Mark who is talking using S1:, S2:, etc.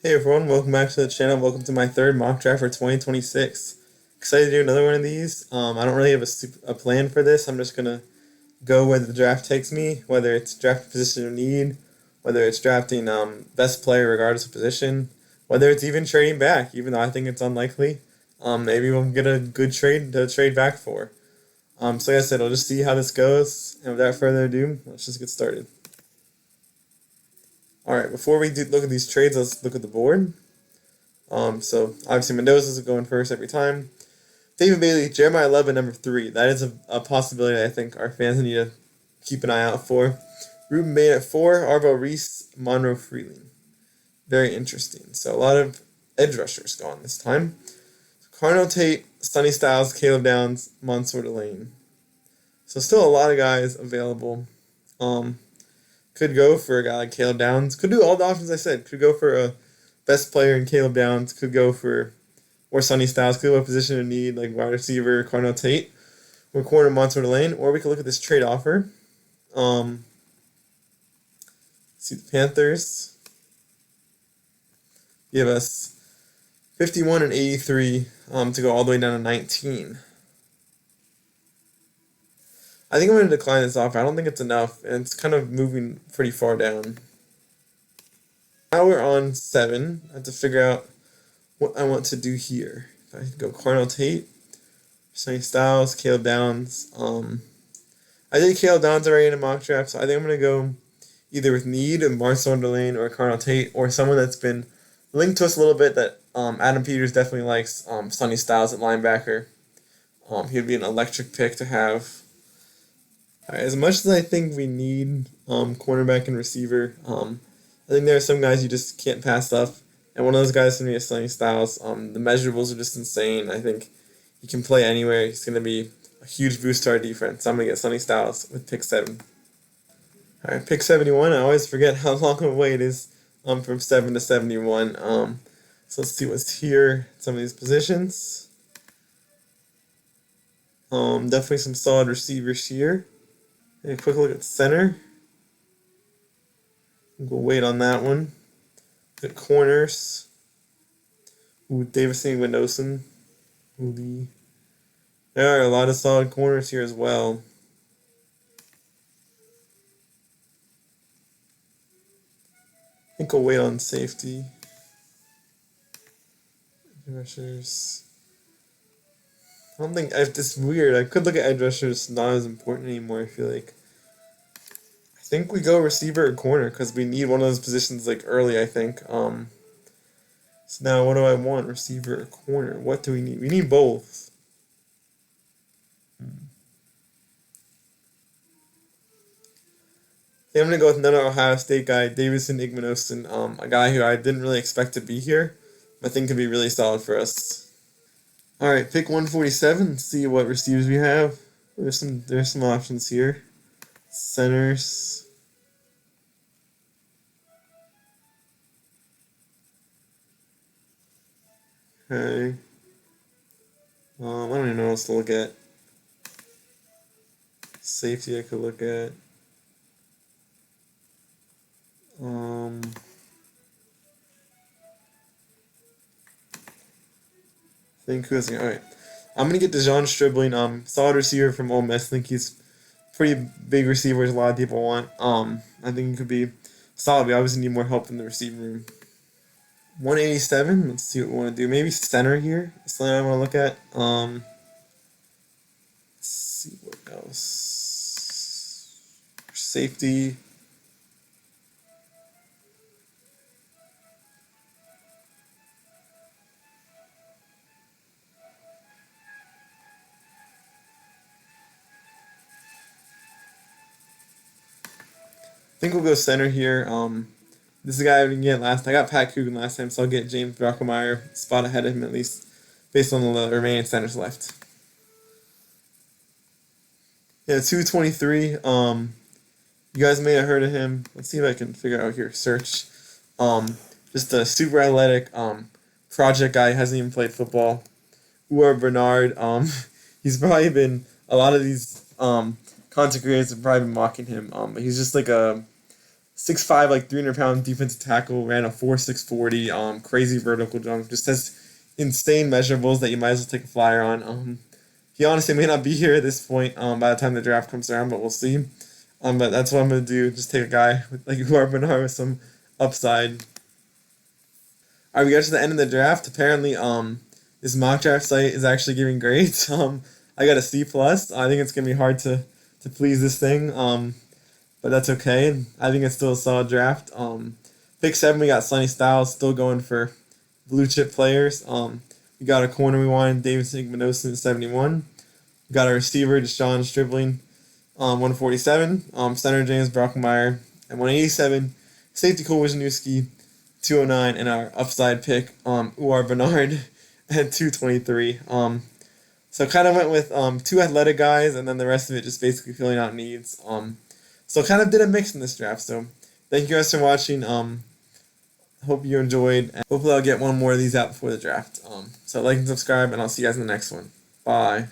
S1: Hey everyone, welcome back to the channel. Welcome to my third mock draft for 2026. Excited to do another one of these. I don't really have a plan for this. I'm just gonna go where the draft takes me, whether it's draft position of need, whether it's drafting best player regardless of position, whether it's even trading back, even though I think it's unlikely. Maybe we'll get a good trade to trade back for. So like I said, I'll just see how this goes. And without further ado, let's just get started. All right, before we look at these trades, let's look at the board. So obviously Mendoza's going first every time. David Bailey, Jeremiah Love at number 3. That is a possibility I think our fans need to keep an eye out for. Ruben Bain at 4, Arvo Reese, Monroe Freeling. Very interesting. So a lot of edge rushers gone this time. Carnell Tate, Sonny Styles, Caleb Downs, Mansour Delane. So still a lot of guys available. Could go for a guy like Caleb Downs. Could do all the options I said. Could go for a best player in Caleb Downs. Could go for or Sonny Styles. Could go a position of need like wide receiver Carnell Tate or corner Mansour Delane. Or we could look at this trade offer. See the Panthers give us 51 and 83 to go all the way down to 19. I think I'm going to decline this offer. I don't think it's enough, and it's kind of moving pretty far down. Now we're on 7. I have to figure out what I want to do here. If I go Carnell Tate, Sonny Styles, Caleb Downs. I did Caleb Downs already in a mock draft, so I think I'm going to go either with need of Mansour Delane or Carnell Tate, or someone that's been linked to us a little bit that Adam Peters definitely likes, Sonny Styles at linebacker. He would be an electric pick to have. Right, as much as I think we need cornerback and receiver, I think there are some guys you just can't pass up. And one of those guys is going to be Sonny Styles. The measurables are just insane. I think he can play anywhere. He's going to be a huge boost to our defense. I'm going to get Sonny Styles with pick 7. All right, pick 71. I always forget how long of a way it is from 7 to 71. So let's see what's here. Some of these positions. Definitely some solid receivers here. A quick look at center. We'll wait on that one. Good corners. Ooh, Davison Windoson. There are a lot of solid corners here as well. I think we'll wait on safety. Rushers. I don't think it's weird. I could look at edge rushers. Not as important anymore. I feel like. I think we go receiver or corner because we need one of those positions like early. I think. So now what do I want? Receiver or corner? What do we need? We need both. I'm gonna go with another Ohio State guy, Davison Igmanosin, a guy who I didn't really expect to be here, but I think could be really solid for us. All right, pick 147. Let's see what receivers we have. There's some options here. Centers. Okay. I don't even know what else to look at. Safety I could look at. I think who's all right. I'm gonna get DeJon Stribling, solid receiver from Ole Miss. I think he's pretty big receiver, as a lot of people want. I think he could be solid. We obviously need more help in the receiving room. 187. Let's see what we want to do. Maybe center here. That's something I want to look at. Let's see what else. Safety. I think we'll go center here. This is the guy I didn't get last. I got Pat Coogan last time, so I'll get James Brockemeyer spot ahead of him at least, based on the remaining centers left. Yeah, 223. You guys may have heard of him. Let's see if I can figure out here. Search. Just a super athletic project guy. Hasn't even played football. Uar Bernard. He's probably been a lot of these content creators have probably been mocking him. But he's just like a 6'5", like 300-pound defensive tackle, ran a 4.6 40, crazy vertical jump, just has insane measurables that you might as well take a flyer on. He honestly may not be here at this point by the time the draft comes around, but we'll see. But that's what I'm gonna do. Just take a guy with, like Uar Bernard with some upside. All right, we got to the end of the draft. Apparently, this mock draft site is actually giving grades. I got a C plus. I think it's gonna be hard to please this thing. But that's okay. I think it's still a solid draft. Pick 7, we got Sonny Styles, still going for blue chip players. We got a corner we wanted, Davidson Igmanosin at 71. We got a receiver, Deshaun Stribling, 147. Center James Brockmeyer at 187. Safety Cole Wisniewski, 209, and our upside pick, Uar Bernard at 223. So kind of went with 2 athletic guys, and then the rest of it just basically filling out needs. So kind of did a mix in this draft. So thank you guys for watching. Hope you enjoyed. And hopefully I'll get one more of these out before the draft. So like and subscribe, and I'll see you guys in the next one. Bye.